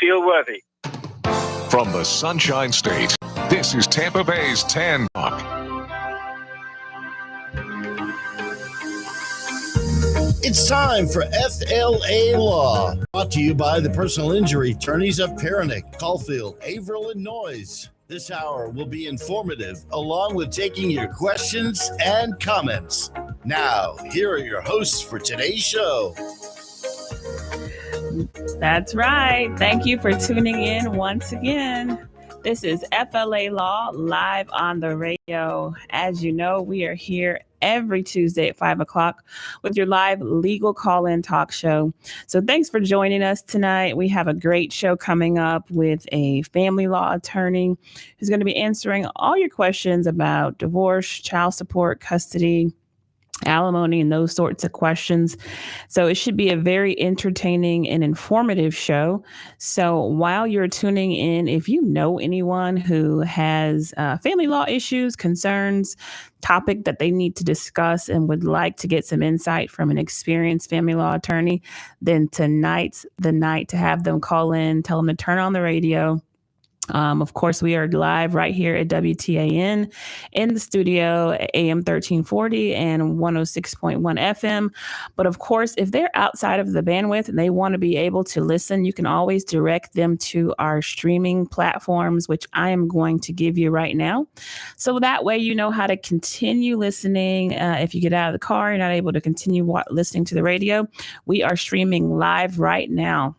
feel worthy. From the Sunshine State, this is Tampa Bay's Tan Talk. It's time for FLALAW, brought to you by the personal injury attorneys of Perenich, Caulfield, Avril Noyes. This hour will be informative, along with taking your questions and comments. Now, here are your hosts for today's show. That's right. Thank you for tuning in once again. This is FLALAW live on the radio. As you know, we are here every Tuesday at 5 o'clock with your live legal call-in talk show. So thanks for joining us tonight. We have a great show coming up with a family law attorney who's going to be answering all your questions about divorce, child support, custody, alimony, and those sorts of questions. So it should be a very entertaining and informative show. So while you're tuning in, if you know anyone who has family law issues, concerns, topic that they need to discuss and would like to get some insight from an experienced family law attorney, then tonight's the night to have them call in, tell them to turn on the radio. Of course, we are live right here at WTAN in the studio at AM 1340 and 106.1 FM. But of course, if they're outside of the bandwidth and they want to be able to listen, you can always direct them to our streaming platforms, which I am going to give you right now. So that way, you know how to continue listening. If you get out of the car, you're not able to continue listening to the radio. We are streaming live right now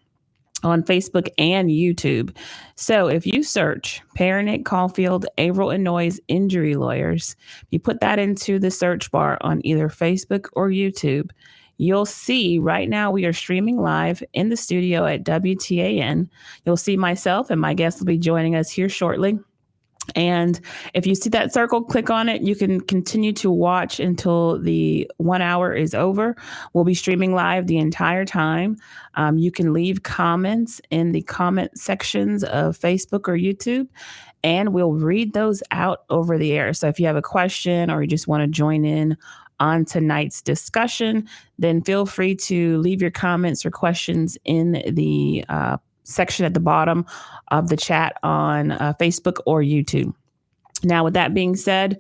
on Facebook and YouTube. So if you search Perenich, Caulfield, Avril Noyes injury lawyers, you put that into the search bar on either Facebook or YouTube, you'll see right now we are streaming live in the studio at WTAN. You'll see myself and my guests will be joining us here shortly. And if you see that circle, click on it. You can continue to watch until the 1 hour is over. We'll be streaming live the entire time. You can leave comments in the comment sections of Facebook or YouTube, and we'll read those out over the air. So if you have a question or you just want to join in on tonight's discussion, then feel free to leave your comments or questions in the section at the bottom of the chat on Facebook or YouTube. Now, with that being said,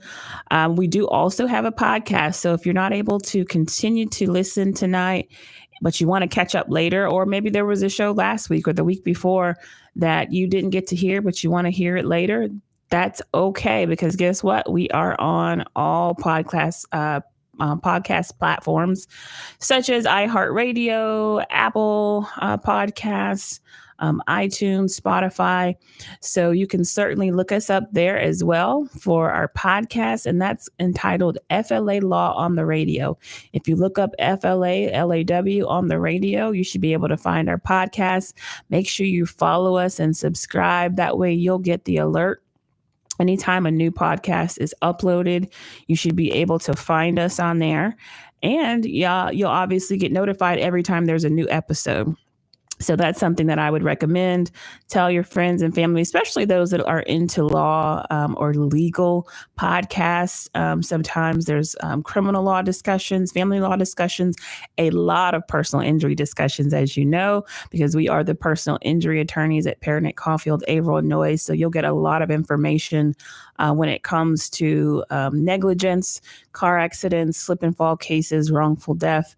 we do also have a podcast. So if you're not able to continue to listen tonight, but you want to catch up later, or maybe there was a show last week or the week before that you didn't get to hear, but you want to hear it later, that's okay. Because guess what? We are on all podcast platforms such as iHeartRadio, Apple Podcasts, iTunes, Spotify. So you can certainly look us up there as well for our podcast, and that's entitled FLALAW on the Radio. If you look up FLALAW on the radio, you should be able to find our podcast. Make sure you follow us and subscribe. That way you'll get the alert. Anytime a new podcast is uploaded, you should be able to find us on there. And you'll obviously get notified every time there's a new episode. So that's something that I would recommend. Tell your friends and family, especially those that are into law or legal podcasts. Sometimes there's criminal law discussions, family law discussions, a lot of personal injury discussions, as you know, because we are the personal injury attorneys at Perenich, Caulfield, Avril Noyes. So you'll get a lot of information when it comes to negligence, car accidents, slip and fall cases, wrongful death.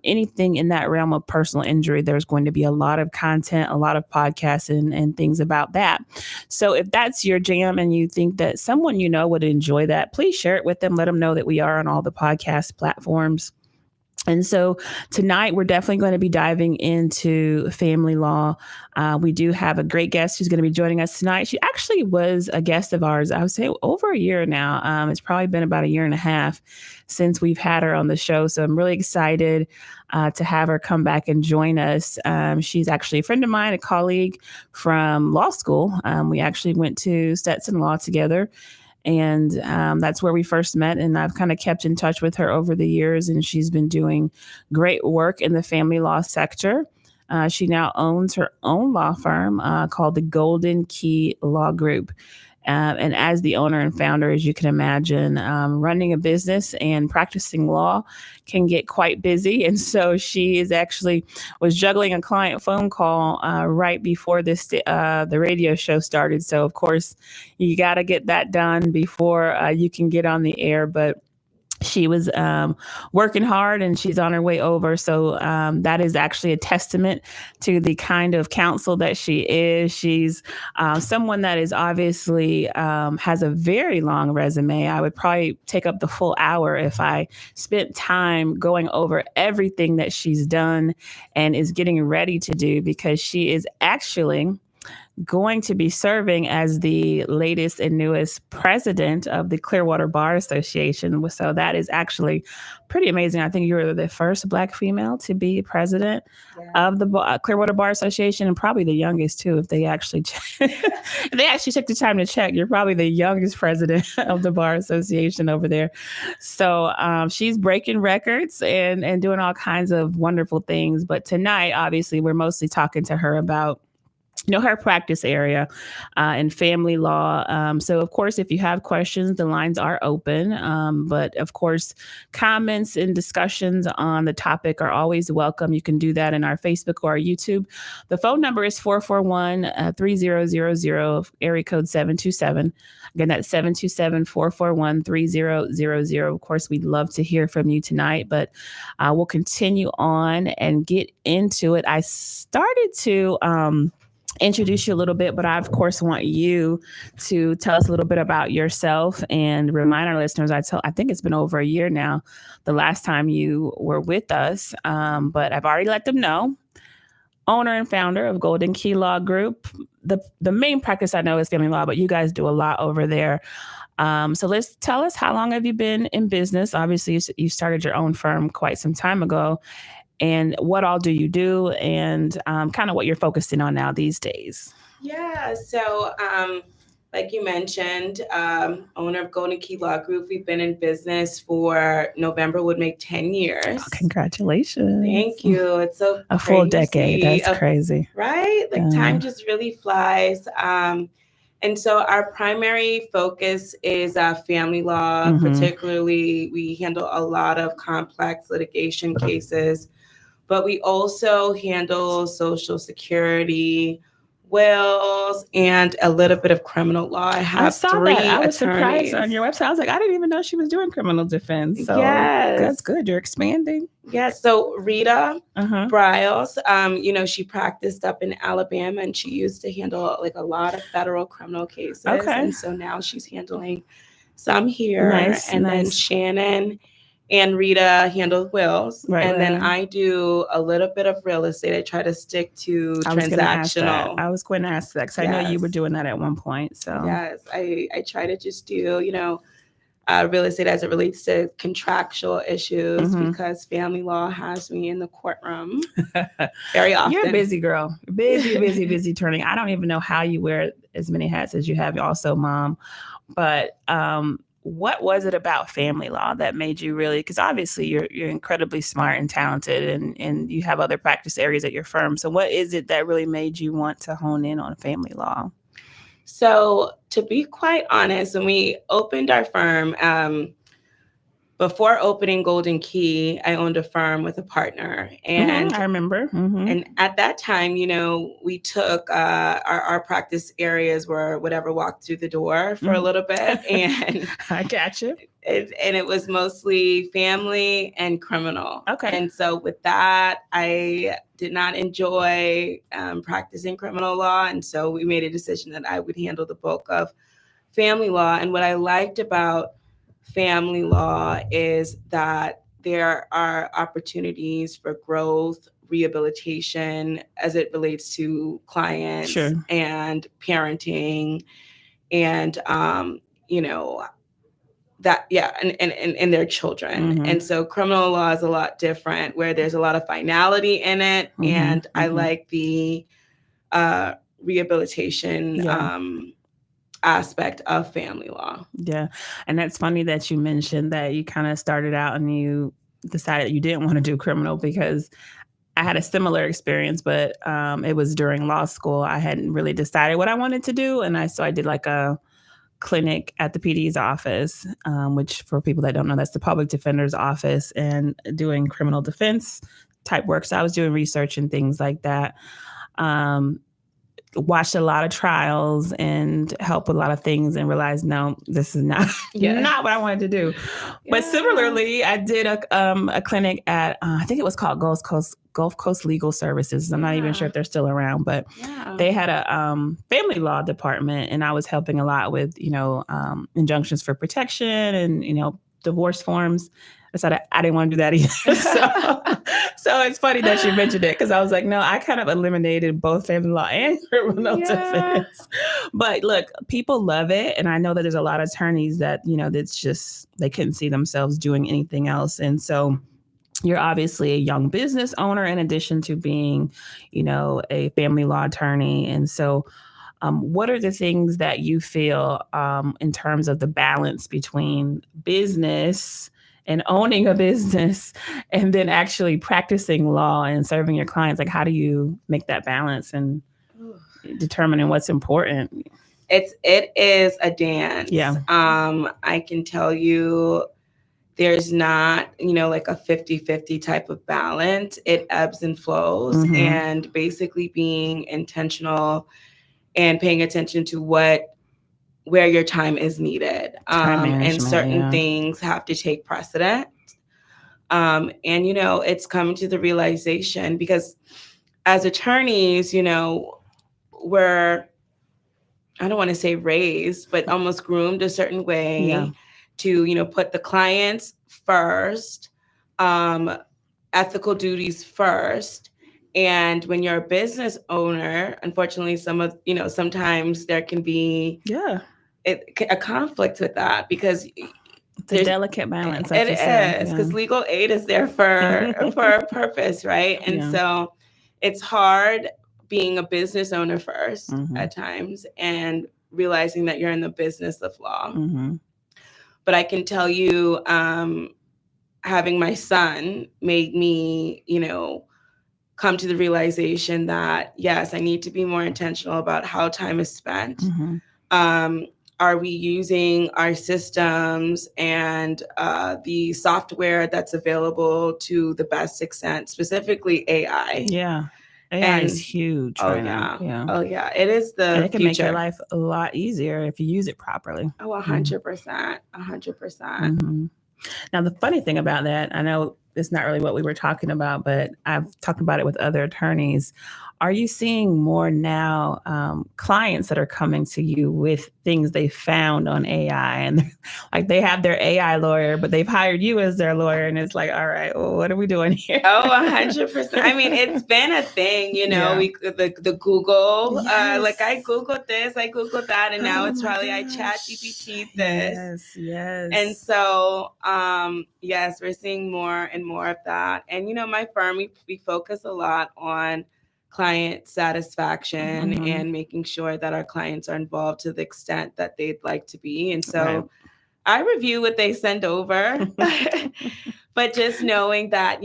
Anything in that realm of personal injury, there's going to be a lot of content, a lot of podcasts and things about that. So if that's your jam and you think that someone you know would enjoy that, please share it with them. Let them know that we are on all the podcast platforms. And so tonight, we're definitely going to be diving into family law. We do have a great guest who's going to be joining us tonight. She actually was a guest of ours, I would say, over a year now. It's probably been about 1.5 years since we've had her on the show. So I'm really excited to have her come back and join us. She's actually a friend of mine, a colleague from law school. We actually went to Stetson Law together. And that's where we first met. And I've kind of kept in touch with her over the years. And she's been doing great work in the family law sector. She now owns her own law firm called the Golden Key Law Group. And as the owner and founder, as you can imagine, running a business and practicing law can get quite busy. And so she was juggling a client phone call right before the radio show started. So, of course, you got to get that done before you can get on the air. But she was working hard and she's on her way over. So that is actually a testament to the kind of counsel that she is. She's someone that is obviously has a very long resume. I would probably take up the full hour if I spent time going over everything that she's done and is getting ready to do, because she is actually going to be serving as the latest and newest president of the Clearwater Bar Association. So that is actually pretty amazing. I think you were the first Black female to be president of the Clearwater Bar Association, and probably the youngest too. If they actually took the time to check, you're probably the youngest president of the Bar Association over there. So she's breaking records and doing all kinds of wonderful things. But tonight, obviously, we're mostly talking to her about her practice area in family law. So, of course, if you have questions, the lines are open. But, of course, comments and discussions on the topic are always welcome. You can do that in our Facebook or our YouTube. The phone number is 441-3000, area code 727. Again, that's 727-441-3000. Of course, we'd love to hear from you tonight, but we'll continue on and get into it. I started to introduce you a little bit, but I, of course, want you to tell us a little bit about yourself and remind our listeners. I think it's been over a year now, the last time you were with us, but I've already let them know. Owner and founder of Golden Key Law Group. The main practice I know is family law, but you guys do a lot over there. So let's tell us, how long have you been in business? Obviously, you started your own firm quite some time ago. And what all do you do, and kind of what you're focusing on now these days? Yeah, so like you mentioned, owner of Golden Key Law Group. We've been in business for November would make 10 years. Oh, congratulations. Thank you. It's so a full decade. That's crazy. Right? Like time just really flies. And so our primary focus is family law. Particularly, we handle a lot of complex litigation cases. But we also handle Social Security, wills, and a little bit of criminal law. I saw 3 that. I was attorneys. surprised on your website. I was like, I didn't even know she was doing criminal defense. So yes. That's good. You're expanding. Yes. So Rita Briles, she practiced up in Alabama, and she used to handle like a lot of federal criminal cases. Okay. And so now she's handling some here. And then Shannon and Rita handles wills. And then I do a little bit of real estate. I try to stick to transactional. I was going to ask that because I know you were doing that at one point. So yes, I try to just do, real estate as it relates to contractual issues, because family law has me in the courtroom very often. You're a busy girl. Busy attorney. I don't even know how you wear as many hats as you have. You're also mom. But what was it about family law that made you really, because obviously you're incredibly smart and talented, and you have other practice areas at your firm. So what is it that really made you want to hone in on family law? So to be quite honest, when we opened our firm, before opening Golden Key, I owned a firm with a partner. And I remember. And at that time, we took our practice areas were whatever walked through the door for a little bit. And I got you. And it was mostly family and criminal. Okay. And so with that, I did not enjoy practicing criminal law. And so we made a decision that I would handle the bulk of family law. And what I liked about family law is that there are opportunities for growth, rehabilitation as it relates to clients and parenting and, and their children. And so criminal law is a lot different, where there's a lot of finality in it. And I like the rehabilitation aspect of family law. Yeah. And that's funny that you mentioned that you kind of started out and you decided you didn't want to do criminal, because I had a similar experience, but it was during law school. I hadn't really decided what I wanted to do. And so I did like a clinic at the PD's office, which for people that don't know, that's the public defender's office, and doing criminal defense type work. So I was doing research and things like that. Watched a lot of trials and helped with a lot of things and realized, no, this is not what I wanted to do. Yeah. But similarly, I did a clinic at, I think it was called Gulf Coast Legal Services. I'm not even sure if they're still around, but they had a family law department, and I was helping a lot with, injunctions for protection and, divorce forms. I said I didn't want to do that either. So it's funny that you mentioned it, because I was like, no, I kind of eliminated both family law and criminal defense. But look, people love it. And I know that there's a lot of attorneys that, that's just, they couldn't see themselves doing anything else. And so you're obviously a young business owner in addition to being, a family law attorney. And so what are the things that you feel in terms of the balance between business and owning a business and then actually practicing law and serving your clients? Like, how do you make that balance and determining what's important? It is a dance. Yeah. I can tell you there's not, like a 50-50 type of balance. It ebbs and flows, and basically being intentional and paying attention to where your time is needed. And certain things have to take precedent. And, it's coming to the realization, because as attorneys, we're, I don't want to say raised, but almost groomed a certain way to, put the clients first, ethical duties first. And when you're a business owner, unfortunately, sometimes there can be a conflict with that, because it's a delicate balance. It is, because legal aid is there for a purpose, right? And so it's hard being a business owner first at times and realizing that you're in the business of law. But I can tell you, having my son made me, come to the realization that, yes, I need to be more intentional about how time is spent. Are we using our systems and the software that's available to the best extent, specifically AI? Yeah. AI is huge right now. Yeah. Oh, yeah. It is and it can future. Make your life a lot easier if you use it properly. Oh, 100%. 100%. Now, the funny thing about that, I know it's not really what we were talking about, but I've talked about it with other attorneys. Are you seeing more now clients that are coming to you with things they found on AI, and like they have their AI lawyer, but they've hired you as their lawyer, and it's like, all right, well, what are we doing here? Oh, 100%. I mean, it's been a thing, the Google, like I Googled this, I Googled that, and now it's probably I chat GPT this. Yes. And so, yes, we're seeing more and more of that. And, my firm, we focus a lot on client satisfaction and making sure that our clients are involved to the extent that they'd like to be. And so I review what they send over, but just knowing that,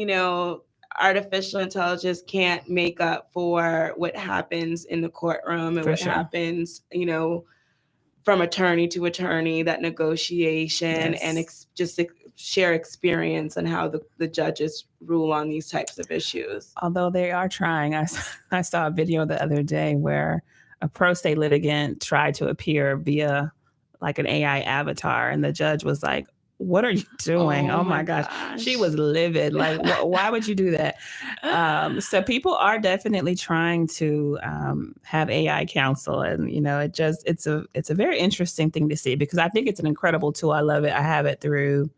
artificial intelligence can't make up for what happens in the courtroom and happens, from attorney to attorney, that negotiation and just share experience on how the judges rule on these types of issues. Although they are trying. I saw a video the other day where a pro se litigant tried to appear via like an AI avatar, and the judge was like, what are you doing? Oh my gosh. She was livid. Like, why would you do that? So people are definitely trying to have AI counsel. And, it's a very interesting thing to see, because I think it's an incredible tool. I love it. I have it through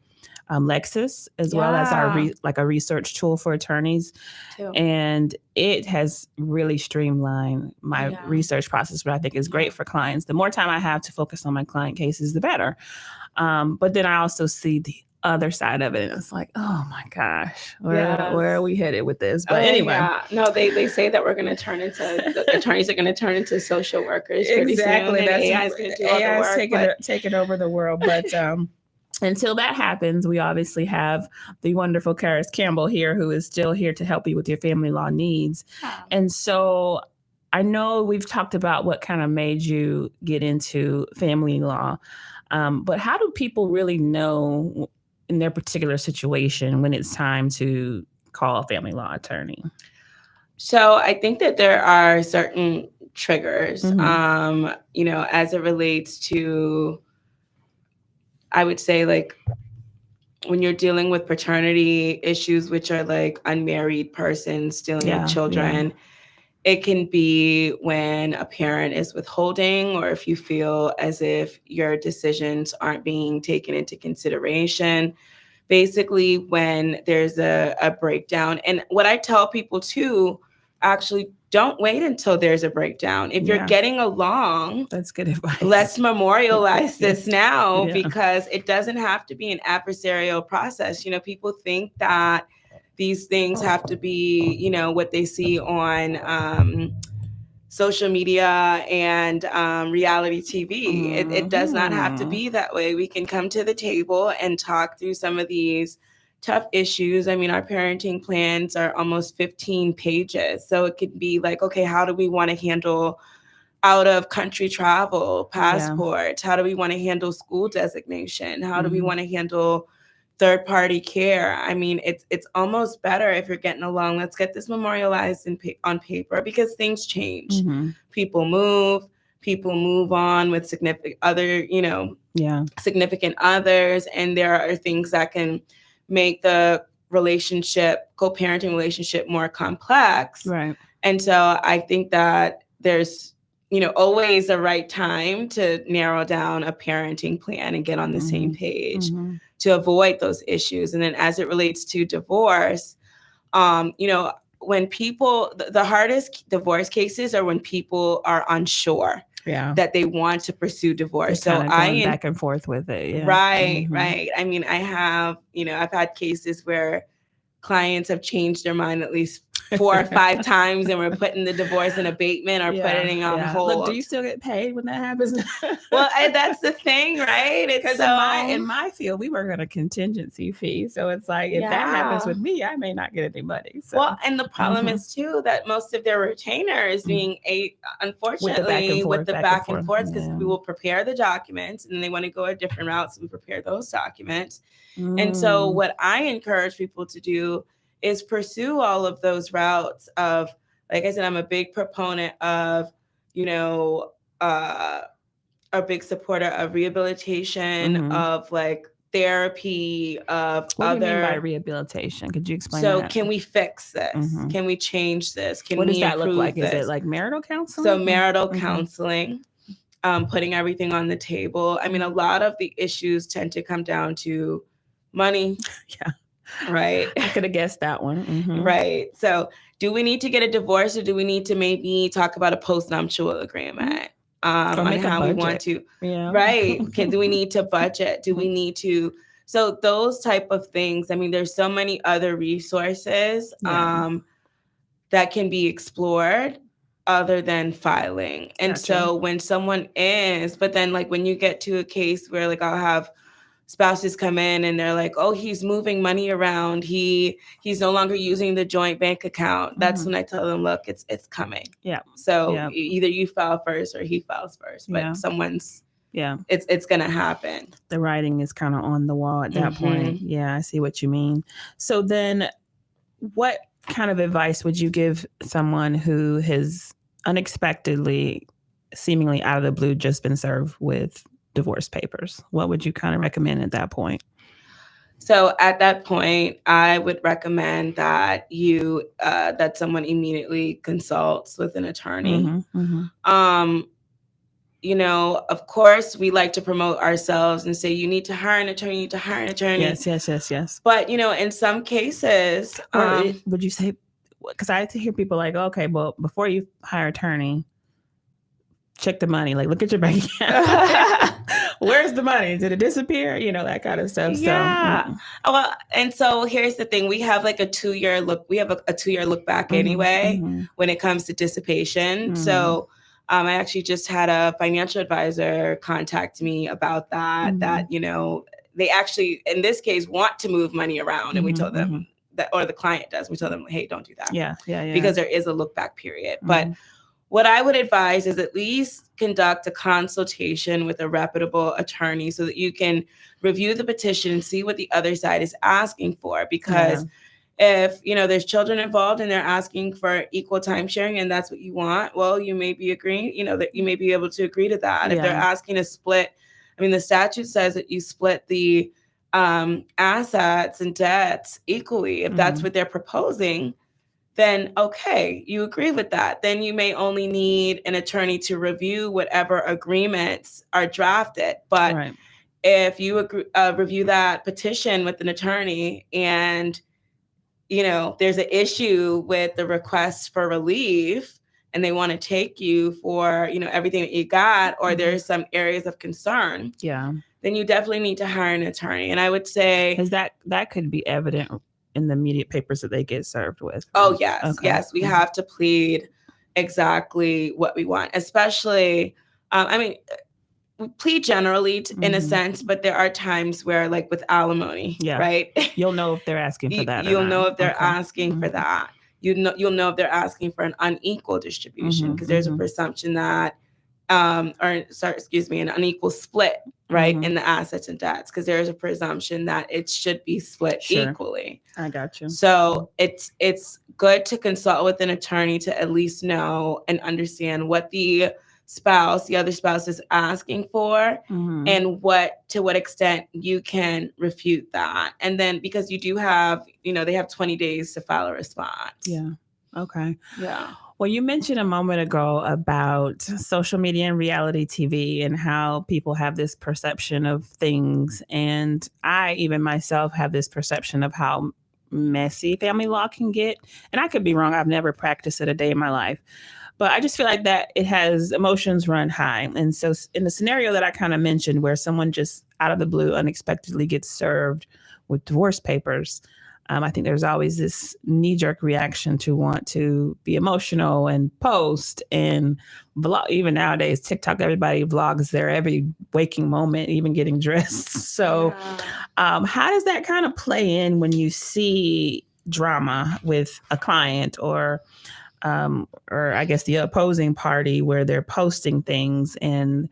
Lexis, as well as a research tool for attorneys. Too. And it has really streamlined my research process, which I think is great for clients. The more time I have to focus on my client cases, the better. But then I also see the other side of it, and it's like, oh my gosh, where are we headed with this? But anyway, no, they say that we're going to turn into the attorneys are going to turn into social workers. Exactly, that's AI is going to do all the work, taking over the world, but. Until that happens, we obviously have the wonderful Charis Campbell here, who is still here to help you with your family law needs. And so I know we've talked about what kind of made you get into family law, but how do people really know in their particular situation when it's time to call a family law attorney? So I think that there are certain triggers, as it relates to, I would say, like, when you're dealing with paternity issues, which are like unmarried persons dealing with children. It can be when a parent is withholding, or if you feel as if your decisions aren't being taken into consideration. Basically, when there's a breakdown. And what I tell people too, actually, don't wait until there's a breakdown. If you're getting along, that's good advice. Let's memorialize this now, because it doesn't have to be an adversarial process. People think that these things have to be, what they see on social media and reality TV. It does not have to be that way. We can come to the table and talk through some of these tough issues. I mean, our parenting plans are almost 15 pages. So it could be like, okay, how do we want to handle out of country travel, passports? How do we want to handle school designation? How do we want to handle third-party care? I mean, it's almost better if you're getting along. Let's get this memorialized on paper, because things change. People move on with significant others, and there are things that can make the co-parenting relationship more complex. Right. And so I think that there's always a right time to narrow down a parenting plan and get on the same page to avoid those issues. And then as it relates to divorce, when people, the hardest divorce cases are when people are unsure that they want to pursue divorce. So I back and forth with it. Yeah. Right. I mean, I've had cases where clients have changed their mind at least 4 or 5 times, and we're putting the divorce in abatement or putting it on hold. Look, do you still get paid when that happens? Well, that's the thing, right? Because in my field, we work on a contingency fee. So it's like, if that happens with me, I may not get any money. So. Well, and the problem is too that most of their retainer is being unfortunately with the back and forth, because we will prepare the documents and they want to go a different route. So we prepare those documents. And so what I encourage people to do is pursue all of those routes of, like I said, I'm a big proponent of, a big supporter of rehabilitation, of like therapy, of what do you mean by rehabilitation? Could you explain that? So can we fix this? Can we change this? What does that look like? Is it like marital counseling? So marital counseling, putting everything on the table. I mean, a lot of the issues tend to come down to money. Right. I could have guessed that one. Right. So do we need to get a divorce, or do we need to maybe talk about a postnuptial agreement on how we want to? Right. Do we need to budget? Do we need to? So those type of things. I mean, there's so many other resources that can be explored other than filing. And so when someone but then like when you get to a case where like I'll have spouses come in and they're like, oh, he's moving money around. He's no longer using the joint bank account. That's when I tell them, look, it's coming. Yeah. So either you file first or he files first, but someone's, it's going to happen. The writing is kind of on the wall at that point. Yeah, I see what you mean. So then what kind of advice would you give someone who has unexpectedly, seemingly out of the blue, just been served with divorce papers? What would you kind of recommend at that point? So at that point, I would recommend that that someone immediately consults with an attorney. Of course, we like to promote ourselves and say, you need to hire an attorney, you need to hire an attorney. Yes. But, in some cases, would you say, because I hear people like, okay, well, before you hire an attorney, check the money, like look at your bank account. Where's the money? Did it disappear? That kind of stuff. Yeah. So, well, and so here's the thing. We have like a 2-year look. We have a 2-year look back anyway when it comes to dissipation. So I actually just had a financial advisor contact me about that, that, they actually, in this case, want to move money around. And we told them that, or the client does. We told them, hey, don't do that. Yeah. Because there is a look back period. But what I would advise is at least conduct a consultation with a reputable attorney so that you can review the petition and see what the other side is asking for. Because if, there's children involved and they're asking for equal time sharing and that's what you want, well, you may be agreeing, that you may be able to agree to that. If they're asking to split, the statute says that you split the assets and debts equally. If that's what they're proposing, then okay, you agree with that. Then you may only need an attorney to review whatever agreements are drafted. But if you review that petition with an attorney and, there's an issue with the request for relief and they want to take you for, everything that you got, or there's some areas of concern, then you definitely need to hire an attorney. And I would say, because that could be evident in the immediate papers that they get served with. Oh, yes. Okay. Yes. We have to plead exactly what we want, especially, we plead generally in a sense, but there are times where, like with alimony, right? You'll know if they're asking for that. You'll know if they're asking for that. You'll know if they're asking for an unequal distribution, because there's a presumption that, an unequal split, right, in the assets and debts, because there is a presumption that it should be split equally. I got you. So it's good to consult with an attorney to at least know and understand what the other spouse is asking for, and to what extent you can refute that. And then, because you do have, they have 20 days to file a response. Yeah. Okay. Yeah. Well, you mentioned a moment ago about social media and reality TV and how people have this perception of things. And I, even myself, have this perception of how messy family law can get. And I could be wrong. I've never practiced it a day in my life. But I just feel like that it has emotions run high. And so in the scenario that I kind of mentioned, where someone just out of the blue unexpectedly gets served with divorce papers, I think there's always this knee-jerk reaction to want to be emotional and post and vlog. Even nowadays, TikTok, everybody vlogs their every waking moment, even getting dressed. So how does that kind of play in when you see drama with a client or I guess the opposing party, where they're posting things and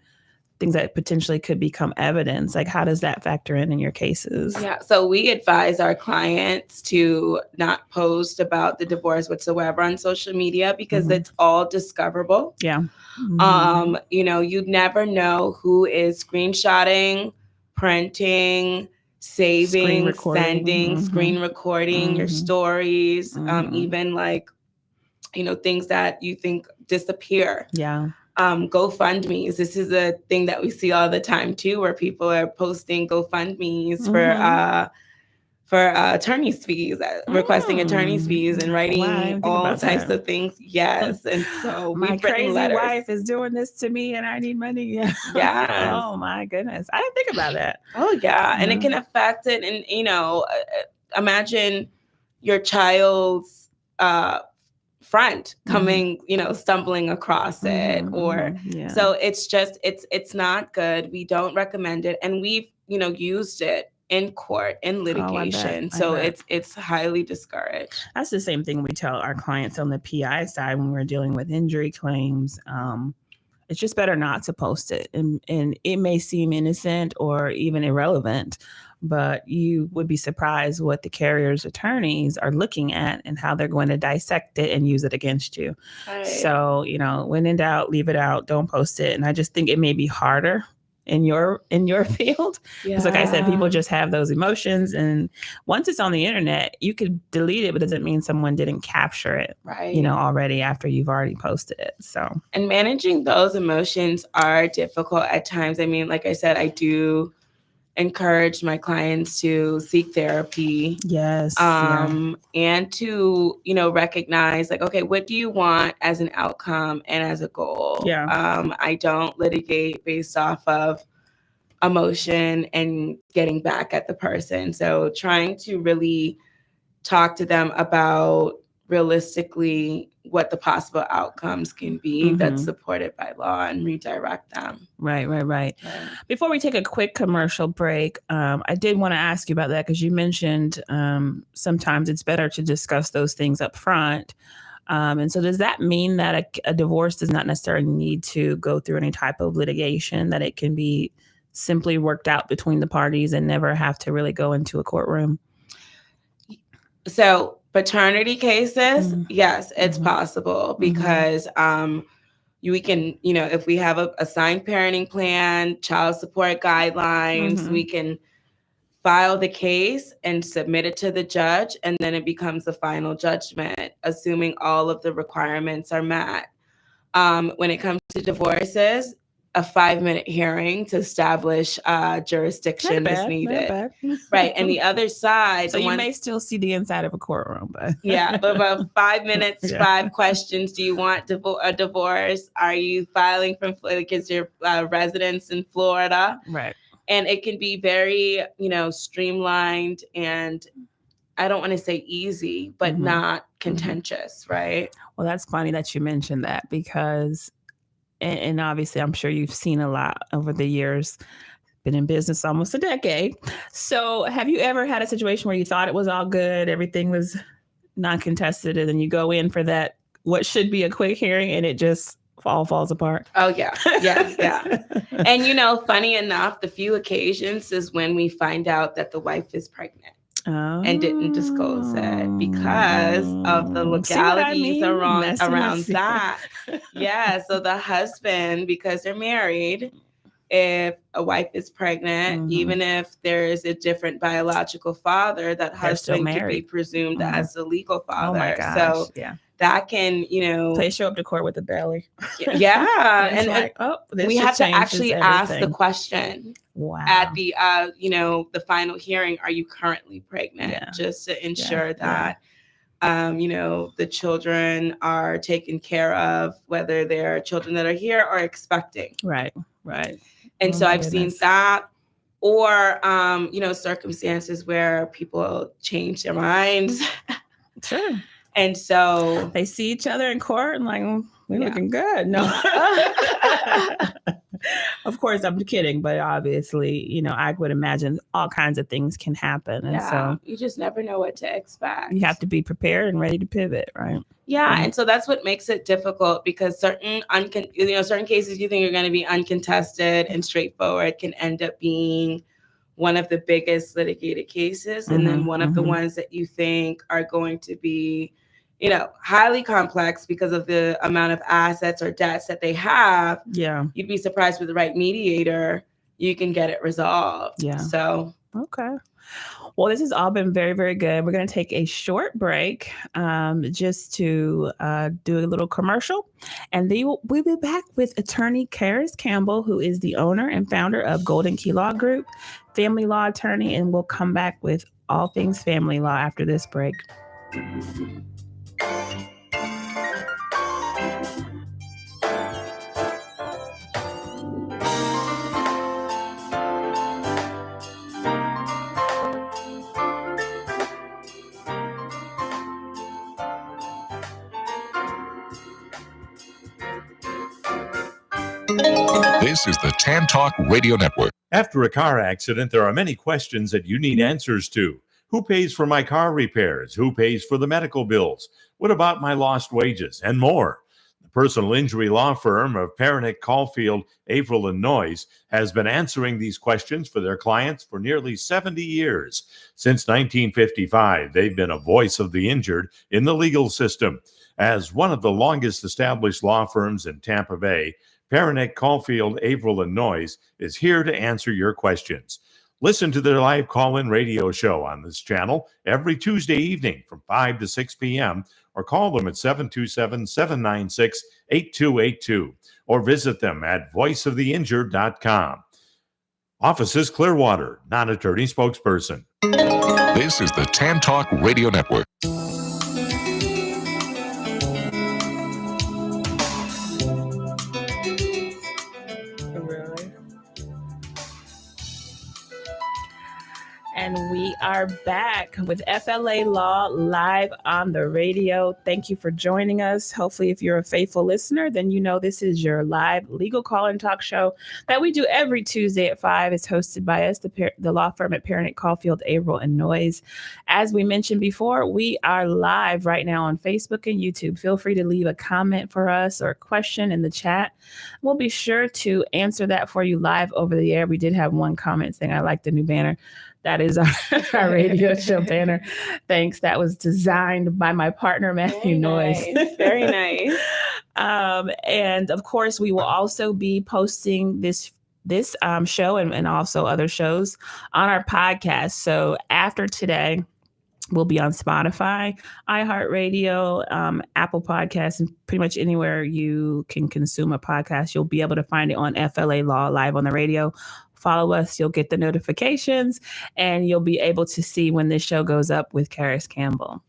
things that potentially could become evidence? Like, how does that factor in your cases? Yeah. So we advise our clients to not post about the divorce whatsoever on social media, because it's all discoverable. Yeah. You never know who is screenshotting, printing, saving, sending, screen recording your stories, even like, things that you think disappear. Yeah. GoFundMes. This is a thing that we see all the time too, where people are posting GoFundMes for attorney's fees, requesting attorney's fees and writing all types of things. Yes. And so my crazy wife is doing this to me and I need money. Yeah. Oh my goodness. I didn't think about that. Oh yeah. And it can affect it. And, imagine your child's, friend coming, stumbling across it, so it's not good. We don't recommend it. And we've, used it in court, in litigation. It's highly discouraged. That's the same thing we tell our clients on the PI side when we're dealing with injury claims. It's just better not to post it. And it may seem innocent or even irrelevant, but you would be surprised what the carrier's attorneys are looking at and how they're going to dissect it and use it against you. Right. So, when in doubt, leave it out. Don't post it. And I just think it may be harder in your field. Because like I said, people just have those emotions. And once it's on the internet, you could delete it, but it doesn't mean someone didn't capture it, right? Already after you've already posted it. So, and managing those emotions are difficult at times. I mean, like I said, I do encourage my clients to seek therapy. Yes. And to, recognize like, okay, what do you want as an outcome and as a goal? Yeah. I don't litigate based off of emotion and getting back at the person. So trying to really talk to them about realistically what the possible outcomes can be that's supported by law and redirect them. Right. Before we take a quick commercial break, I did want to ask you about that, because you mentioned sometimes it's better to discuss those things up front. And so does that mean that a divorce does not necessarily need to go through any type of litigation, that it can be simply worked out between the parties and never have to really go into a courtroom? So paternity cases, yes, it's possible because we can, if we have a assigned parenting plan, child support guidelines, we can file the case and submit it to the judge, and then it becomes the final judgment, assuming all of the requirements are met. When it comes to divorces, a 5-minute hearing to establish jurisdiction is needed. Right. And the other side. So you may still see the inside of a courtroom, but yeah, but about 5 minutes, 5 questions. Do you want a divorce? Are you filing from, is your residence in Florida? Right. And it can be very, streamlined, and I don't want to say easy, but not contentious, right? Well, that's funny that you mentioned that, because, and obviously I'm sure you've seen a lot over the years, been in business almost a decade. So have you ever had a situation where you thought it was all good, everything was non-contested, and then you go in for that, what should be a quick hearing, and it just all falls apart? Oh, yeah. Yeah. And, funny enough, the few occasions is when we find out that the wife is pregnant and didn't disclose it because of the legalities around that. Yeah. So the husband, because they're married, if a wife is pregnant, even if there is a different biological father, that husband can be presumed as the legal father. Oh my gosh. So that can, they show up to court with a belly. Yeah. and like, we have to actually ask the question at the, the final hearing, are you currently pregnant? Yeah. Just to ensure that, the children are taken care of, whether they're children that are here or expecting. Right. And so I've seen that, or, circumstances where people change their minds. Sure. And so they see each other in court and like, we're looking good. No, of course I'm kidding, but obviously, I would imagine all kinds of things can happen. And so you just never know what to expect. You have to be prepared and ready to pivot, right? Yeah. And so that's what makes it difficult, because certain cases you think are going to be uncontested and straightforward can end up being one of the biggest litigated cases. And then one of the ones that you think are going to be, highly complex because of the amount of assets or debts that they have. Yeah. You'd be surprised with the right mediator, you can get it resolved. Yeah. So, okay. Well, this has all been very, very good. We're going to take a short break just to do a little commercial. And we'll be back with Attorney Charis Campbell, who is the owner and founder of Golden Key Law Group, family law attorney. And we'll come back with all things family law after this break. This is the Tan Talk Radio Network. After a car accident, there are many questions that you need answers to. Who pays for my car repairs? Who pays for the medical bills? What about my lost wages? And more. The personal injury law firm of Perenich, Caulfield, Avril Noyes has been answering these questions for their clients for nearly 70 years. Since 1955, they've been a voice of the injured in the legal system. As one of the longest established law firms in Tampa Bay, Perenich, Caulfield, Avril Noyes is here to answer your questions. Listen to their live call-in radio show on this channel every Tuesday evening from 5 to 6 p.m. or call them at 727-796-8282 or visit them at voiceoftheinjured.com. Offices Clearwater, non-attorney spokesperson. This is the Tan Talk Radio Network. And we are back with FLA Law live on the radio. Thank you for joining us. Hopefully, if you're a faithful listener, then you know this is your live legal call and talk show that we do every Tuesday at 5. It's hosted by us, the law firm at Perenich, Caulfield, Avril Noyes. As we mentioned before, we are live right now on Facebook and YouTube. Feel free to leave a comment for us or a question in the chat. We'll be sure to answer that for you live over the air. We did have one comment saying, "I like the new banner." That is our radio show banner. Thanks. That was designed by my partner, Matthew Noyes. Very nice. And of course, we will also be posting this show and also other shows on our podcast. So after today, we'll be on Spotify, iHeartRadio, Apple Podcasts, and pretty much anywhere you can consume a podcast. You'll be able to find it on FLA Law live on the radio. Follow us, you'll get the notifications, and you'll be able to see when this show goes up with Charis Campbell.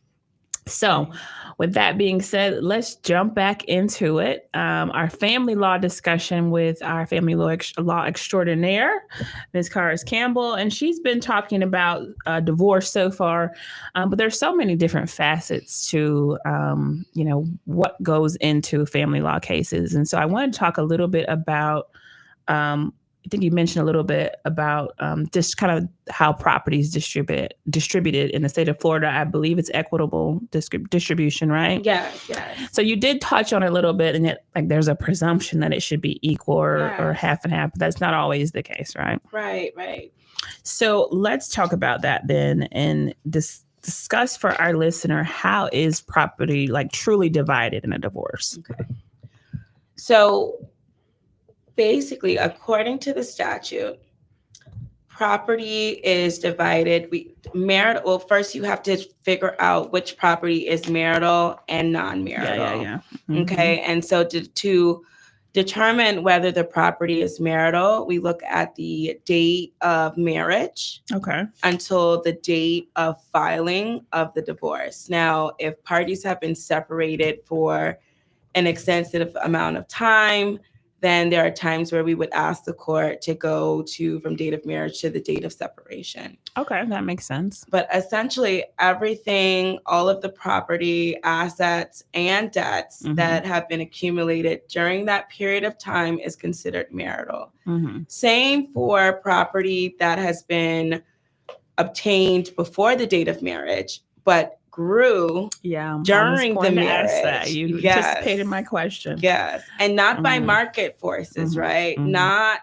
So with that being said, let's jump back into it. Our family law discussion with our family law extraordinaire, Ms. Charis Campbell, and she's been talking about divorce so far, but there's so many different facets to, what goes into family law cases. And so I want to talk a little bit about I think you mentioned a little bit about just kind of how property is distributed in the state of Florida. I believe it's equitable distribution, right? Yes. So you did touch on it a little bit, and yet there's a presumption that it should be equal or half and half, but that's not always the case, right? Right. So let's talk about that then and discuss for our listener, how is property truly divided in a divorce? Okay. So basically, according to the statute, property is divided. First you have to figure out which property is marital and non-marital. Yeah. Mm-hmm. Okay. And so to determine whether the property is marital, we look at the date of marriage. Okay. Until the date of filing of the divorce. Now, if parties have been separated for an extensive amount of time, then there are times where we would ask the court to go from date of marriage to the date of separation. Okay, that makes sense. But essentially everything, all of the property, assets, and debts that have been accumulated during that period of time is considered marital. Mm-hmm. Same for property that has been obtained before the date of marriage, but grew during the marriage. You anticipated my question. Yes. And not by market forces, right? Mm-hmm. Not,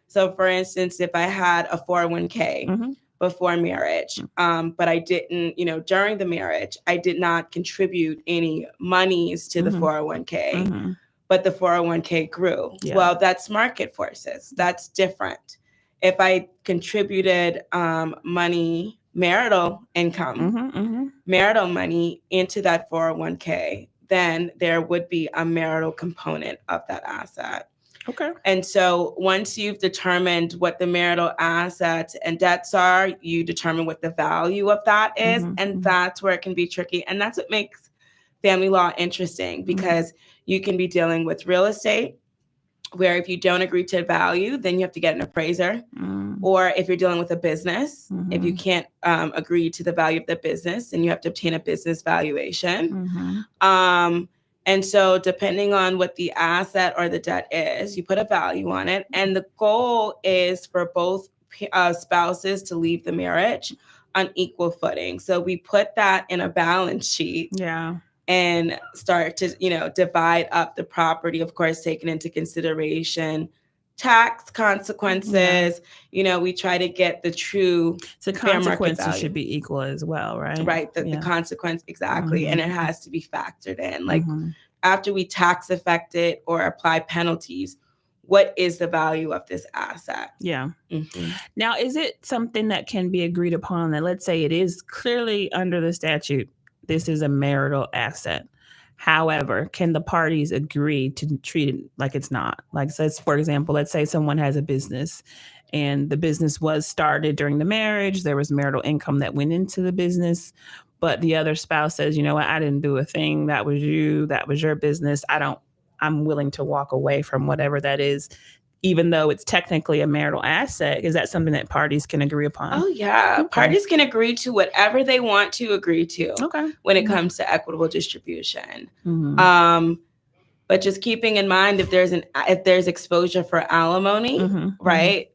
so for instance, if I had a 401k before marriage, but I didn't, during the marriage, I did not contribute any monies to the 401k, but the 401k grew. Yeah. Well, that's market forces. That's different. If I contributed money, marital income, marital money into that 401k, then there would be a marital component of that asset. Okay. And so once you've determined what the marital assets and debts are, you determine what the value of that is. And that's where it can be tricky. And that's what makes family law interesting, because you can be dealing with real estate, where if you don't agree to value, then you have to get an appraiser. Or if you're dealing with a business, if you can't agree to the value of the business, then you have to obtain a business valuation. And so depending on what the asset or the debt is, you put a value on it. And the goal is for both spouses to leave the marriage on equal footing. So we put that in a balance sheet. Yeah. And start to, divide up the property, of course, taking into consideration tax consequences. We try to get the true consequences should be equal as well, right? Right. The consequence. Exactly. And it has to be factored in. After we tax affect it or apply penalties, what is the value of this asset? Yeah. Now, is it something that can be agreed upon that, let's say it is clearly under the statute, this is a marital asset? However, can the parties agree to treat it like it's not? For example, let's say someone has a business and the business was started during the marriage. There was marital income that went into the business, but the other spouse says, I didn't do a thing. That was you. That was your business. I'm willing to walk away from whatever that is, even though it's technically a marital asset? Is that something that parties can agree upon? Oh, yeah. Okay. Parties can agree to whatever they want to agree to when it Mm-hmm. comes to equitable distribution. Mm-hmm. But just keeping in mind if there's exposure for alimony, Mm-hmm. right?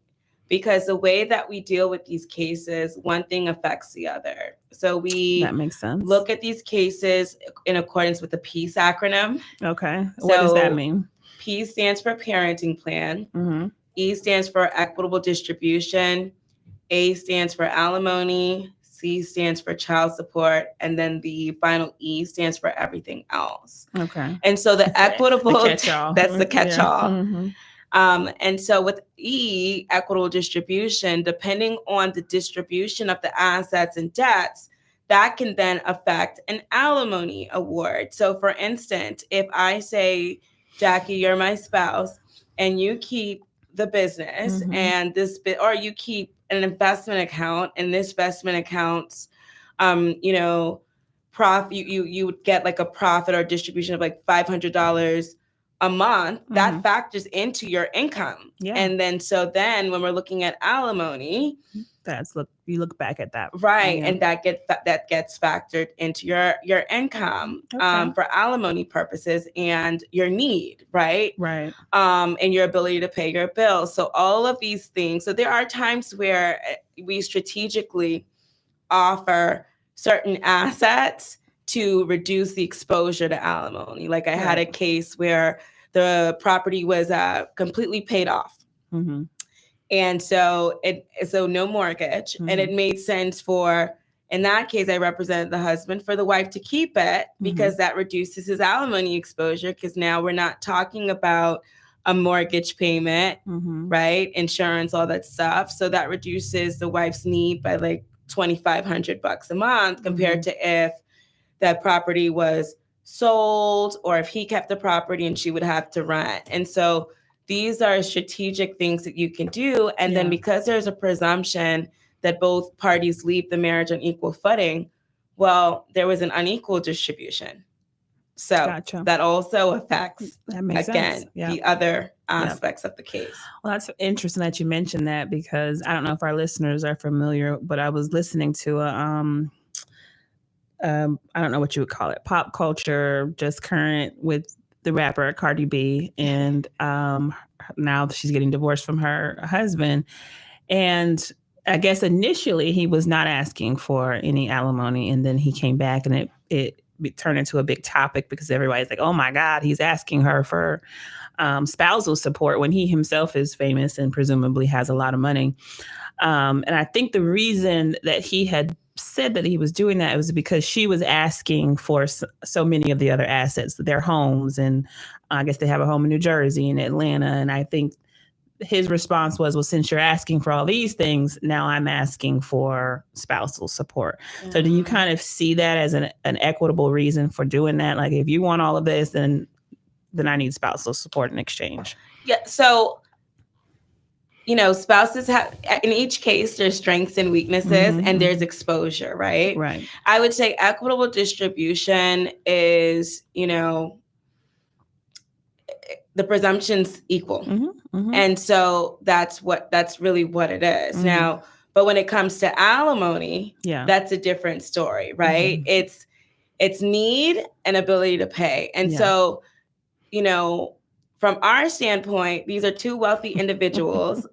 Because the way that we deal with these cases, one thing affects the other. So we That makes sense. look at these cases in accordance with the PEACE acronym. Okay. What does that mean? P stands for parenting plan. Mm-hmm. E stands for equitable distribution. A stands for alimony. C stands for child support. And then the final E stands for everything else. Okay. And so the equitable, the catch-all. that's the catch-all. Yeah. Mm-hmm. And so with E, equitable distribution, depending on the distribution of the assets and debts, that can then affect an alimony award. So for instance, if I say, Jackie, you're my spouse, and you keep the business Mm-hmm. and or you keep an investment account, and this investment account's, profit, you would get like a profit or distribution of like $500 a month, that Mm-hmm. factors into your income. Yeah. And then when we're looking at alimony, you look back at that. right, Yeah. and that gets factored into your income Okay. for alimony purposes and your need, right? Right. And your ability to pay your bills. So all of these things. So there are times where we strategically offer certain assets to reduce the exposure to alimony. Like I had a case where the property was completely paid off. Mm-hmm. And so no mortgage. Mm-hmm. And it made sense in that case, I represented the husband, for the wife to keep it because that reduces his alimony exposure, because now we're not talking about a mortgage payment, right? Insurance, all that stuff. So that reduces the wife's need by like $2,500 a month compared to if that property was sold or if he kept the property and she would have to rent. And so these are strategic things that you can do. And then because there's a presumption that both parties leave the marriage on equal footing, well, there was an unequal distribution. So that also affects, the other aspects of the case. Well, that's interesting that you mentioned that, because I don't know if our listeners are familiar, but I was listening to I don't know what you would call it, pop culture, just current, with the rapper Cardi B. And now she's getting divorced from her husband. And I guess initially he was not asking for any alimony. And then he came back and it turned into a big topic because everybody's like, oh my God, he's asking her for spousal support when he himself is famous and presumably has a lot of money. And I think the reason that he had said that he was doing that was because she was asking for so many of the other assets, their homes. And I guess they have a home in New Jersey and Atlanta. And I think his response was, well, since you're asking for all these things, now I'm asking for spousal support. So do you kind of see that as an equitable reason for doing that? Like, if you want all of this, then I need spousal support in exchange. Yeah. So, spouses have, in each case, there's strengths and weaknesses and there's exposure, right? Right. I would say equitable distribution is, the presumption's equal. And so that's really what it is. Now, but when it comes to alimony, that's a different story, right? It's need and ability to pay. And so, from our standpoint, these are two wealthy individuals.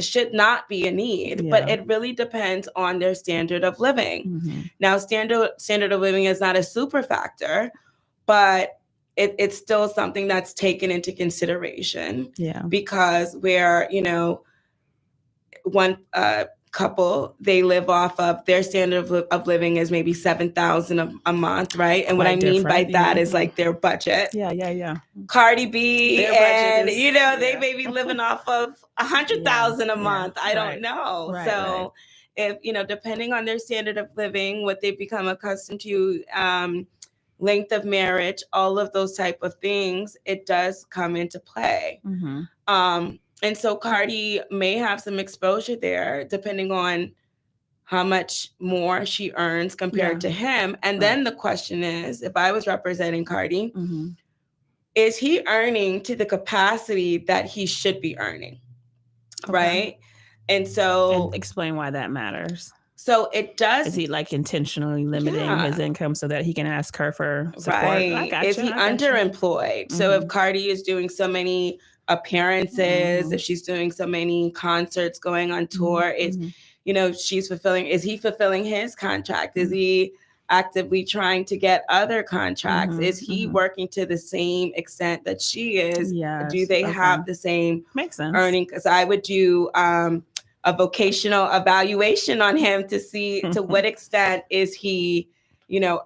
Should not be a need, but it really depends on their standard of living. Now, standard of living is not a super factor, but it's still something that's taken into consideration. Because where, one couple, they live off of their standard of living is maybe $7,000 a month, right? And what I mean by that is like their budget. Cardi B, and they may be living off of $100,000 a month. I don't know. So if depending on their standard of living, what they've become accustomed to, length of marriage, all of those type of things, it does come into play. And so Cardi may have some exposure there, depending on how much more she earns compared to him. And then the question is, if I was representing Cardi, is he earning to the capacity that he should be earning? Okay. Right. And so And explain why that matters. So it does. Is he like intentionally limiting his income so that he can ask her for support? Right. Is he underemployed? So if Cardi is doing so many appearances, if she's doing so many concerts, going on tour, is is he fulfilling his contract? Is he actively trying to get other contracts? Is he working to the same extent that she is? Yes. Do they have the same Makes sense. earning? Because I would do a vocational evaluation on him to see to what extent is he,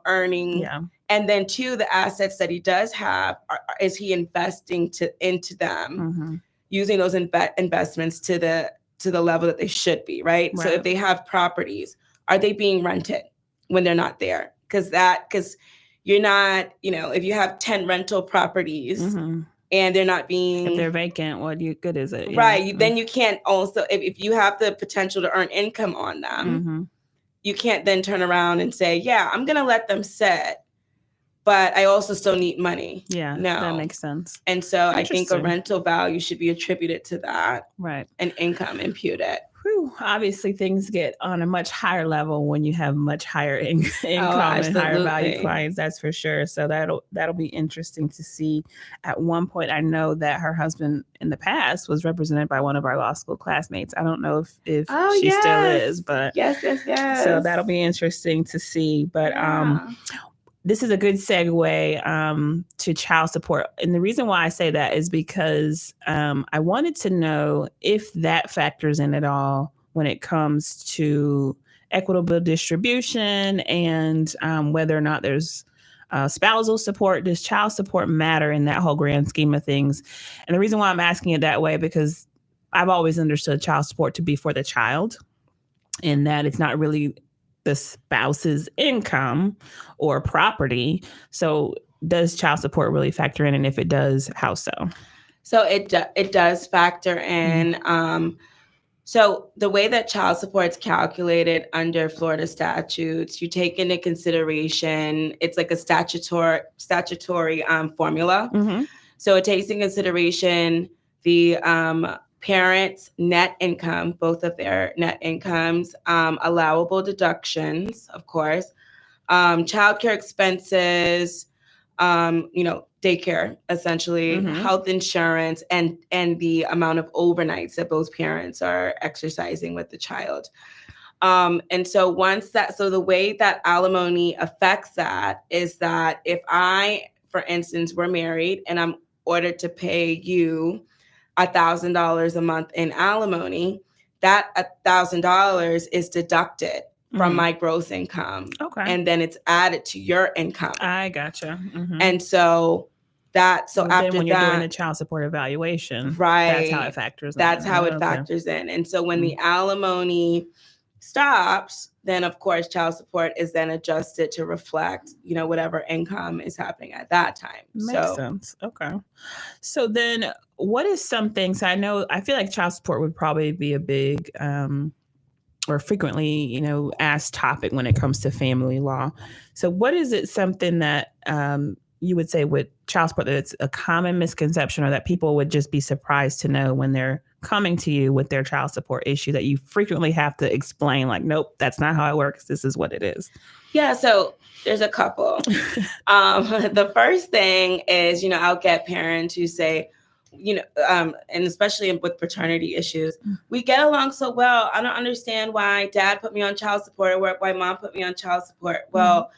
earning. Yeah. And then two, the assets that he does have, is he investing into them, using those investments to the level that they should be, right? So if they have properties, are they being rented when they're not there? Because you're not, if you have 10 rental properties and they're not being, if they're vacant, what good is it? Right. Then you can't also, if you have the potential to earn income on them, you can't then turn around and say, yeah, I'm going to let them sit, but I also still need money. Yeah, no, that makes sense. And so I think a rental value should be attributed to that. Right. And income imputed. Whew. Obviously, things get on a much higher level when you have much higher income and higher value clients. That's for sure. So that'll be interesting to see. At one point, I know that her husband in the past was represented by one of our law school classmates. I don't know if she still is, but yes. So that'll be interesting to see. But this is a good segue to child support. And the reason why I say that is because I wanted to know if that factors in at all when it comes to equitable distribution and whether or not there's spousal support. Does child support matter in that whole grand scheme of things? And the reason why I'm asking it that way, because I've always understood child support to be for the child, and that it's not really the spouse's income or property. So does child support really factor in? And if it does, how so? So it does factor in. So the way that child support is calculated under Florida statutes, you take into consideration, it's like a statutory formula. So it takes into consideration the parents' net income, both of their net incomes, allowable deductions, of course, childcare expenses, daycare, essentially, health insurance, and the amount of overnights that both parents are exercising with the child. And so so the way that alimony affects that is that if I, for instance, were married and I'm ordered to pay you $1,000 a month in alimony, that $1,000 is deducted from my gross income. Okay. And then it's added to your income. I gotcha. And so after when you're doing the child support evaluation, right, that's how it factors in. That's how it factors in. And so when the alimony stops, then of course child support is then adjusted to reflect, whatever income is happening at that time. Makes sense. Okay. So then what is something, I feel like child support would probably be a big or frequently, asked topic when it comes to family law. So what is it something that you would say with child support that it's a common misconception or that people would just be surprised to know when they're coming to you with their child support issue that you frequently have to explain, like, nope, that's not how it works. This is what it is. Yeah. So there's a couple. The first thing is, I'll get parents who say, and especially with paternity issues, we get along so well. I don't understand why dad put me on child support or why mom put me on child support. Well,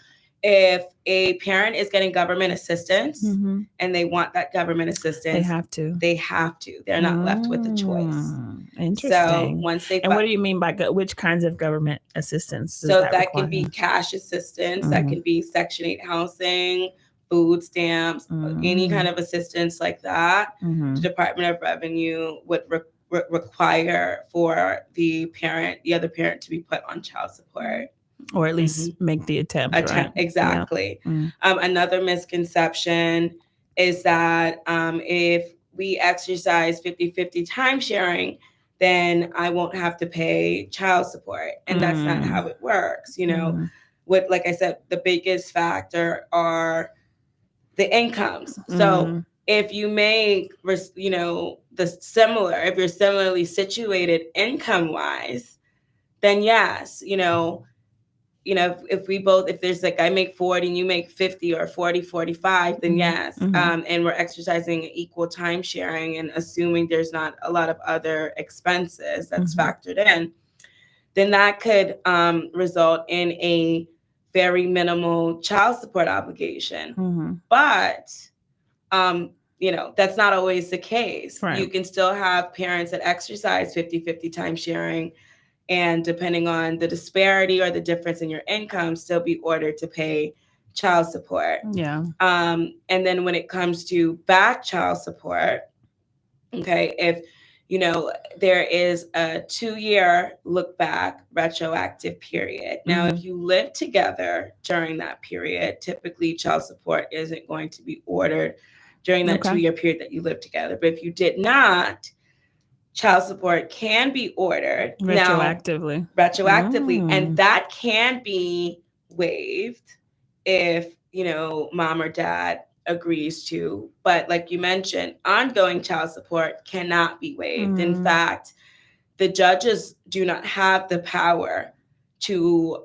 if a parent is getting government assistance and they want that government assistance, they have to. They're not left with the choice. Interesting. So once they, and what do you mean by which kinds of government assistance? So that can be cash assistance, that can be Section 8 housing, food stamps, any kind of assistance like that. The Department of Revenue would require for the other parent to be put on child support. Or at least make the attempt. Right? Exactly. Yeah. Another misconception is that if we exercise 50-50 time sharing, then I won't have to pay child support. And that's not how it works. Like I said, the biggest factor are the incomes. So if you make, you know, if you're similarly situated income wise, then yes, you know, if there's like, I make 40 and you make 50 or 40, 45, then yes. And we're exercising equal time sharing and assuming there's not a lot of other expenses that's factored in, then that could result in a very minimal child support obligation. But, you know, that's not always the case. Right. You can still have parents that exercise 50-50 time sharing, and depending on the disparity or the difference in your income, still be ordered to pay child support. Yeah. And then when it comes to back child support, okay, if, you know, there is a 2-year look back retroactive period. Now, if you live together during that period, typically child support isn't going to be ordered during that 2-year period that you live together. But if you did not, child support can be ordered retroactively. And that can be waived if, you know, mom or dad agrees to. But like you mentioned, ongoing child support cannot be waived. In fact, the judges do not have the power to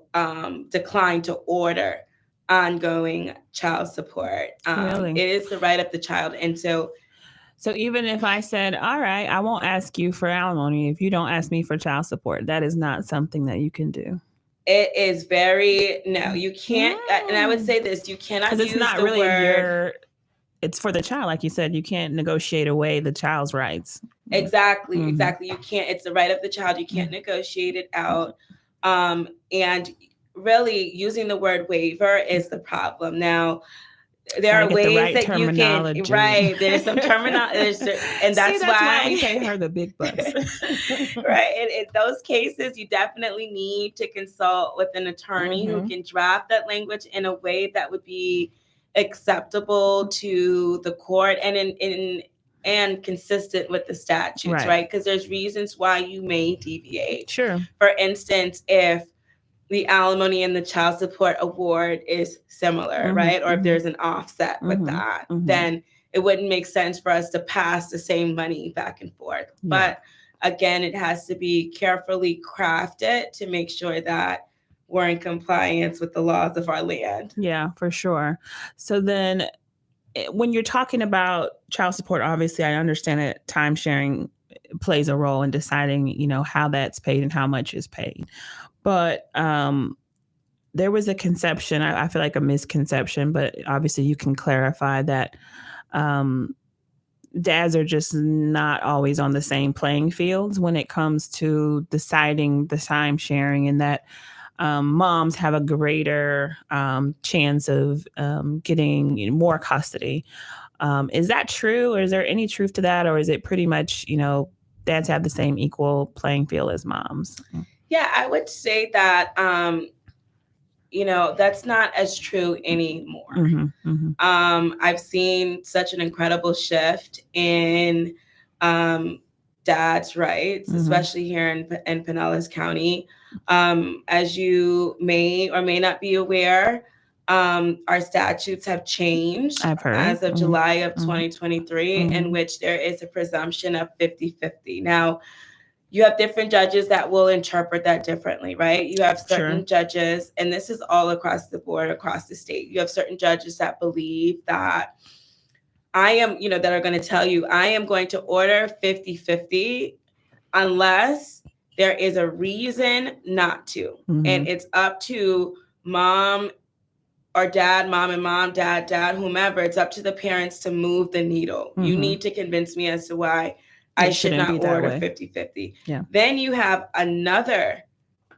decline to order ongoing child support. Really? It is the right of the child. And so even if I said, all right, I won't ask you for alimony if you don't ask me for child support, that is not something that you can do. It is you can't. And I would say this, you cannot use it's not the really word. It's for the child. Like you said, you can't negotiate away the child's rights. Exactly. You can't. It's the right of the child. You can't negotiate it out. And really using the word waiver is the problem. Now, there are ways that you can, there's some terminology, and that's why we pay her the big bucks. Right. In those cases, you definitely need to consult with an attorney who can draft that language in a way that would be acceptable to the court and consistent with the statutes, right? Because there's reasons why you may deviate. Sure. For instance, if the alimony and the child support award is similar, right? Or if there's an offset with that, then it wouldn't make sense for us to pass the same money back and forth. Yeah. But again, it has to be carefully crafted to make sure that we're in compliance with the laws of our land. Yeah, for sure. So then when you're talking about child support, obviously I understand that time sharing plays a role in deciding, you know, how that's paid and how much is paid. But there was a conception, I feel like a misconception, but obviously you can clarify that dads are just not always on the same playing fields when it comes to deciding the time sharing, and that moms have a greater chance of getting more custody. Is that true, or is there any truth to that, or is it pretty much, you know, dads have the same equal playing field as moms? Yeah, I would say that, you know, that's not as true anymore. I've seen such an incredible shift in dad's rights, especially here in Pinellas County. As you may or may not be aware, our statutes have changed as of July of 2023, in which there is a presumption of 50-50. Now, you have different judges that will interpret that differently, right? You have certain judges, and this is all across the board, across the state. You have certain judges that believe that that are going to tell you, I am going to order 50-50 unless there is a reason not to. And it's up to mom or dad, mom and mom, dad, whomever. It's up to the parents to move the needle. You need to convince me as to why I should not order 50-50. Yeah. Then you have another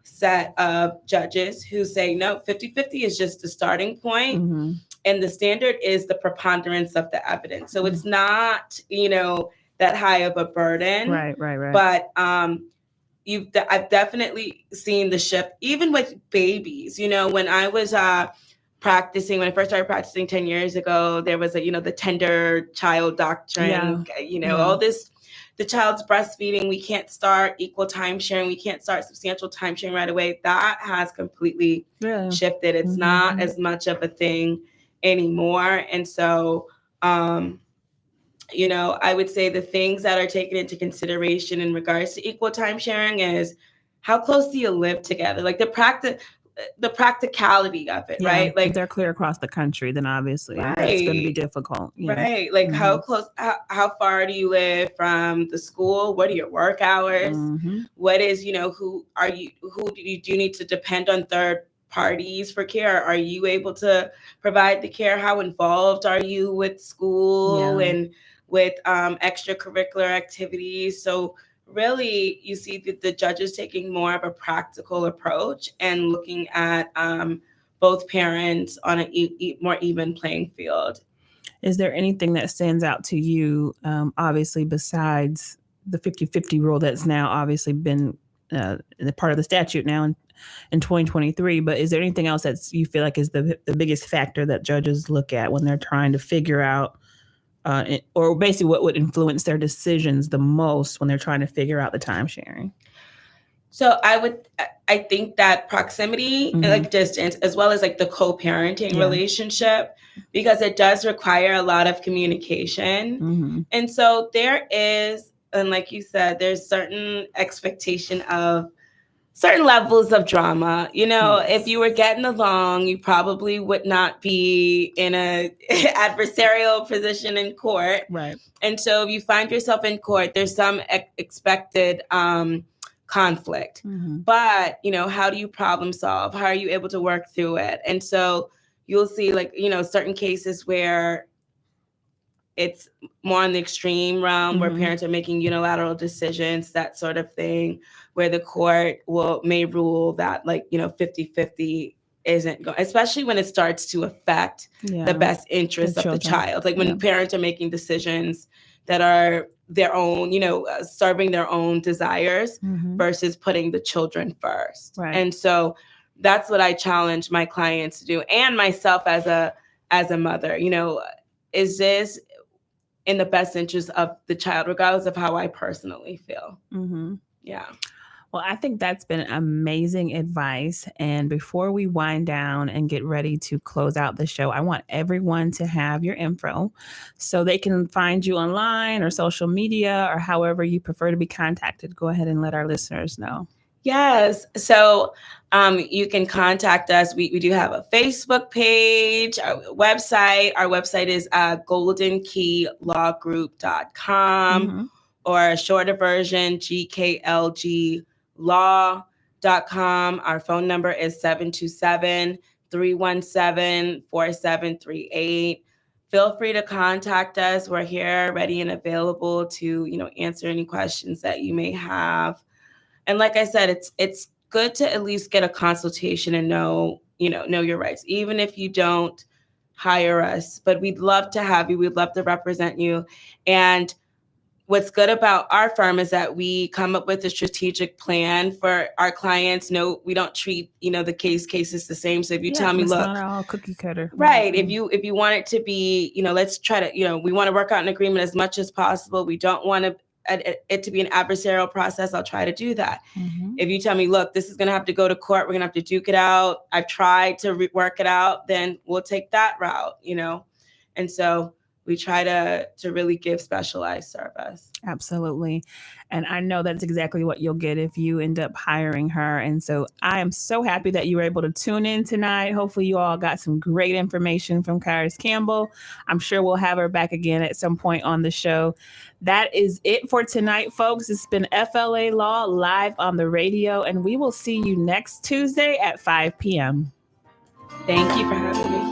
set of judges who say, no, 50-50 is just the starting point. And the standard is the preponderance of the evidence. So it's not, you know, that high of a burden. Right. But I've definitely seen the shift, even with babies. You know, when I was when I first started practicing 10 years ago, there was the tender child doctrine, all this. The child's breastfeeding, we can't start equal time sharing. We can't start substantial time sharing right away. That has completely shifted. It's not as much of a thing anymore. And so I would say the things that are taken into consideration in regards to equal time sharing is how close do you live together? Like the practicality of it, right? If Like they're clear across the country, then obviously that's going to be difficult. Yeah. Right. Like how close, how far do you live from the school? What are your work hours? What is, who do you need to depend on third parties for care? Are you able to provide the care? How involved are you with school and with extracurricular activities? So really, you see the judges taking more of a practical approach and looking at both parents on a more even playing field. Is there anything that stands out to you, obviously, besides the 50-50 rule that's now obviously been the part of the statute now in 2023, but is there anything else that you feel like is the biggest factor that judges look at when they're trying to figure out or basically what would influence their decisions the most when they're trying to figure out the time sharing? So I think that proximity and like distance, as well as like the co-parenting relationship, because it does require a lot of communication. And so there is, and like you said, there's certain expectation of certain levels of drama. If you were getting along, you probably would not be in a adversarial position in court. Right. And so if you find yourself in court, there's some expected conflict. But, how do you problem solve? How are you able to work through it? And so you'll see certain cases where it's more on the extreme realm where parents are making unilateral decisions, that sort of thing, where the court may rule that 50-50 isn't going, especially when it starts to affect the best interest of the child. Like when parents are making decisions that are their own, serving their own desires versus putting the children first. Right. And so that's what I challenge my clients to do, and myself as a mother. Is this in the best interest of the child, regardless of how I personally feel? Yeah. Well, I think that's been amazing advice. And before we wind down and get ready to close out the show, I want everyone to have your info so they can find you online or social media or however you prefer to be contacted. Go ahead and let our listeners know. Yes. So you can contact us. We do have a Facebook page, our website. Our website is goldenkeylawgroup.com or a shorter version, gklglaw.com. Our phone number is 727-317-4738. Feel free to contact us. We're here, ready and available to, answer any questions that you may have. And like I said, it's good to at least get a consultation and know your rights, even if you don't hire us. But we'd love to have you. We'd love to represent you. And what's good about our firm is that we come up with a strategic plan for our clients. No, we don't treat, the cases the same. So if you tell me, look, not all cookie cutter. Right. If you want it to be, let's try to, we want to work out an agreement as much as possible. We don't want it to be an adversarial process. I'll try to do that. If you tell me, look, this is going to have to go to court, we're going to have to duke it out, I've tried to work it out, then we'll take that route, And so we try to really give specialized service. Absolutely. And I know that's exactly what you'll get if you end up hiring her. And so I am so happy that you were able to tune in tonight. Hopefully you all got some great information from Charis Campbell. I'm sure we'll have her back again at some point on the show. That is it for tonight, folks. It's been FLA Law live on the radio, and we will see you next Tuesday at 5 p.m. Thank you for having me.